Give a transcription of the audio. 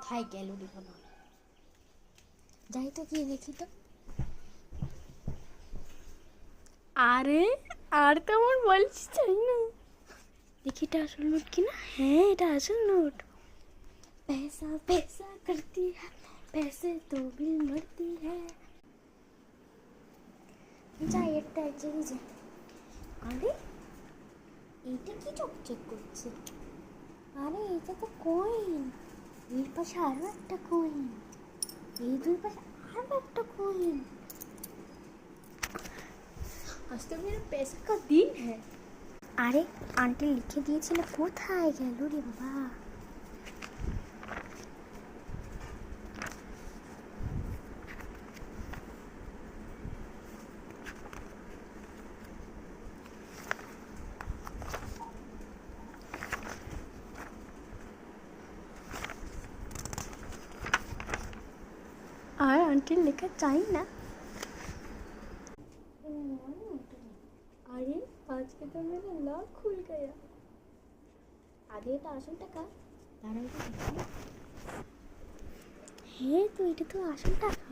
কোথায় গেল রে বাবা, যাই তো গিয়ে দেখি তো। আরে আর তেমন বলছি চাই না, দেখি এটা আসল নোট কিনা। হ্যাঁ এটা আসল নোট। पैसा पैसा करती है, पैसे तो बिल मरती है। যাই একটা এক জায়গায় যাই। আরে এইটা কি চকচক করছে? আরে এটা তো কয়েন। এর পাশে আরো একটা কয়েন, এই দুই পাশে আরো একটা কয়েন। आज तो मेरे पैसे का दिन है। আরে আন্টি লিখে দিয়েছিল, কোথায় গেল রে বাবা? আর আন্টির লেখা চাই না। अरे आज के तो मेरा लॉक खुल गया। আগে এটা আসল টাকা, দাঁড়াও তো দেখি। হ্যাঁ তো এটা তো আসল টাকা।